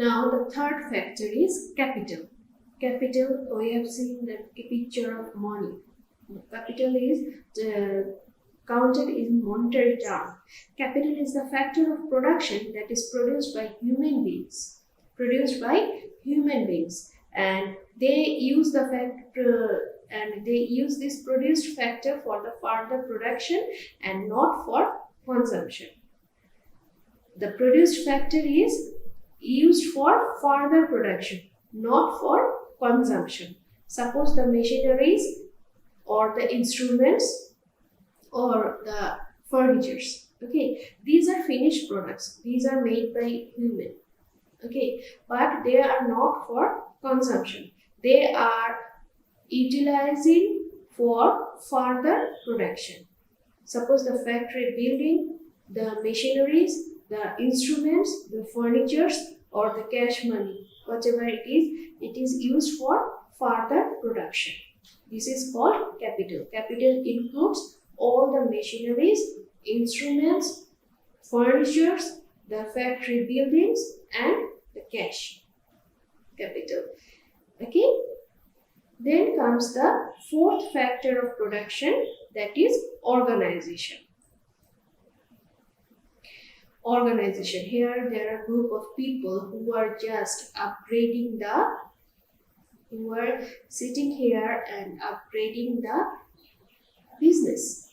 Now the third factor is capital. Capital, we have seen the picture of money. Capital is counted in monetary term. Capital is the factor of production that is produced by human beings. And they use this produced factor for the further production and not for consumption. The produced factor is used for further production, not for consumption. Suppose the machineries or the instruments or the furnitures. Okay, these are finished products. These are made by human. Okay, but they are not for consumption. They are utilizing for further production. Suppose the factory building, the machineries, the instruments, the furnitures, or the cash money, whatever it is used for further production. This is called capital. Capital includes all the machineries, instruments, furnitures, the factory buildings, and the cash. Capital. Okay. Then comes the fourth factor of production, that is organization. Organization. Here there are a group of people who are just who are sitting here and upgrading the business.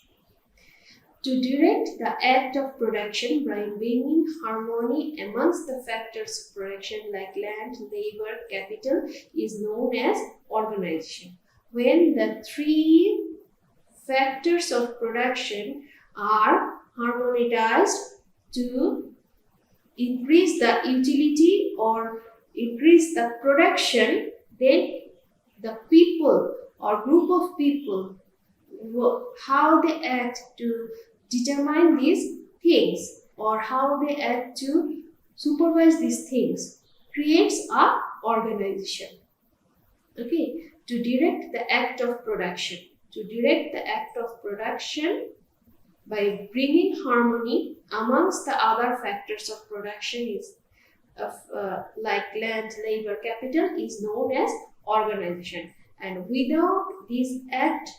To direct the act of production by bringing harmony amongst the factors of production like land, labor, capital is known as organization. When the three factors of production are harmonized to increase the utility or increase the production, then the people or group of people, how they act to determine these things or how they act to supervise these things creates a organization. Okay, to direct the act of production. To direct the act of production by bringing harmony amongst the other factors of production is like land, labor, capital is known as organization. And without this act,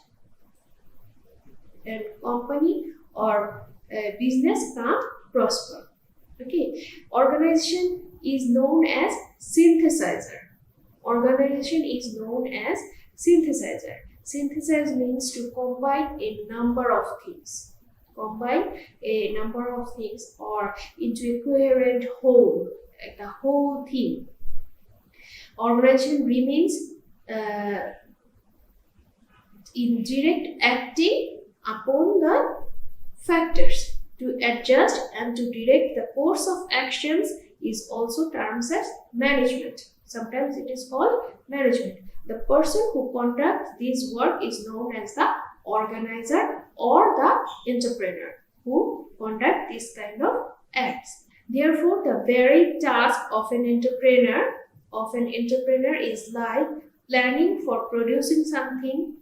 a company or a business can't prosper. Okay, organization is known as synthesizer. Organization is known as synthesizer. Synthesize means to combine a number of things. Combine a number of things or into a coherent whole, like a whole thing. Organization remains in direct acting upon the factors. To adjust and to direct the course of actions is also termed as management. Sometimes it is called management. The person who conducts this work is known as the organizer or the entrepreneur who conduct this kind of acts. Therefore, the very task of an entrepreneur is like planning for producing something,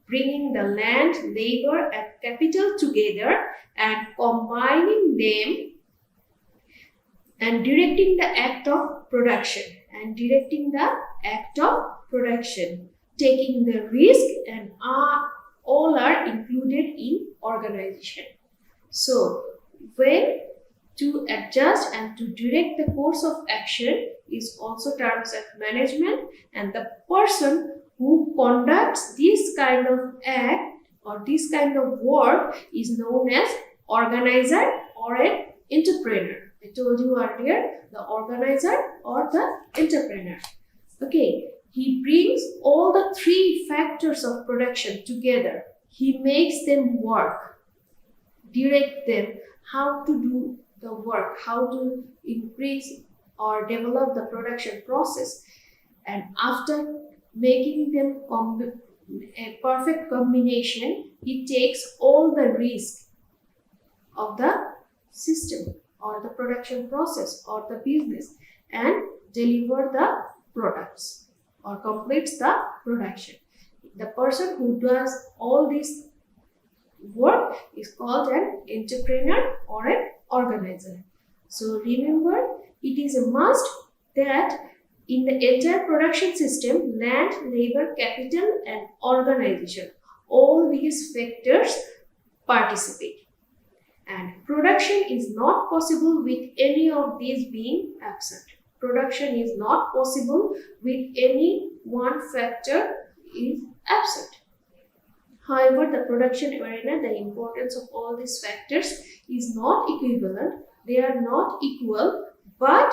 bringing the land, labor, and capital together and combining them and directing the act of production. Taking the risk, and all are included in organization. So, when to adjust and to direct the course of action is also termed as management, and the person who conducts this kind of act or this kind of work is known as organizer or an entrepreneur. I told you earlier, the organizer or the entrepreneur. Okay, he brings all the three factors of production together. He makes them work, direct them, how to do the work, how to increase or develop the production process. And after making them a perfect combination, he takes all the risk of the system or the production process or the business and deliver the products or completes the production. The person who does all this work is called an entrepreneur or an organizer. So remember, it is a must that in the entire production system, land, labor, capital and organization, all these factors participate. And production is not possible with any of these being absent. Production is not possible with any one factor is absent. However, the production arena, the importance of all these factors is not equivalent. They are not equal, but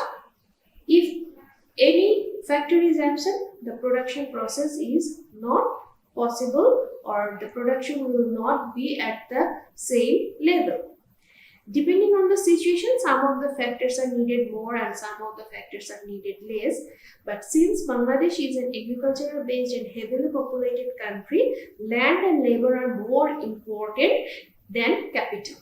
if any factor is absent, the production process is not possible or the production will not be at the same level. Depending on the situation, some of the factors are needed more and some of the factors are needed less. But since Bangladesh is an agricultural based and heavily populated country, land and labor are more important than capital.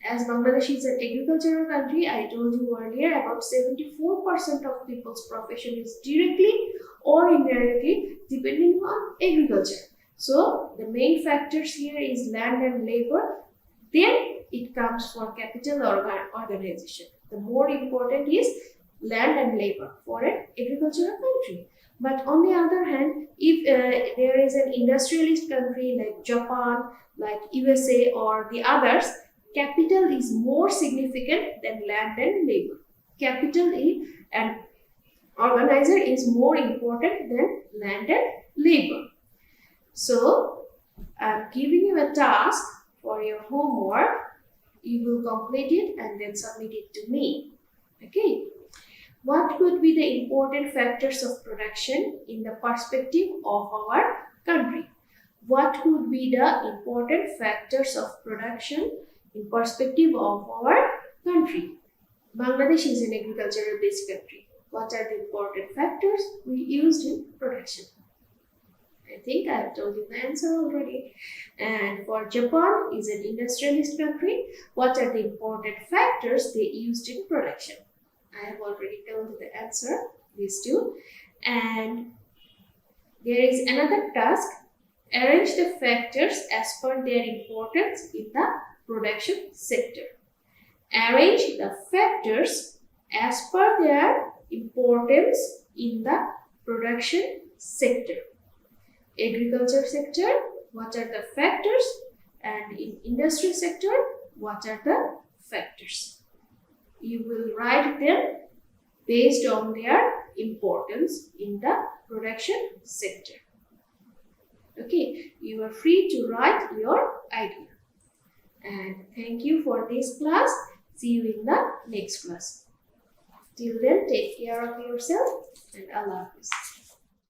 As Bangladesh is an agricultural country, I told you earlier, about 74% of people's profession is directly or indirectly depending on agriculture. So the main factors here is land and labor. Then it comes for capital organization. The more important is land and labor for an agricultural country. But on the other hand, if there is an industrialist country like Japan, like USA or the others, capital is more significant than land and labor. Capital and organizer is more important than land and labor. So I'm giving you a task for your homework. You will complete it and then submit it to me. Okay. What could be the important factors of production in the perspective of our country? What could be the important factors of production in perspective of our country? Bangladesh is an agricultural based country. What are the important factors we used in production? I think I have told you the answer already. And for Japan is an industrialist country. What are the important factors they used in production? I have already told you the answer, these two. And there is another task. Arrange the factors as per their importance in the production sector. Arrange the factors as per their importance in the production sector. Agriculture sector, what are the factors? And in industry sector, what are the factors? You will write them based on their importance in the production sector. Okay, you are free to write your idea. And thank you for this class. See you in the next class. Till then, take care of yourself and Allah Hafiz.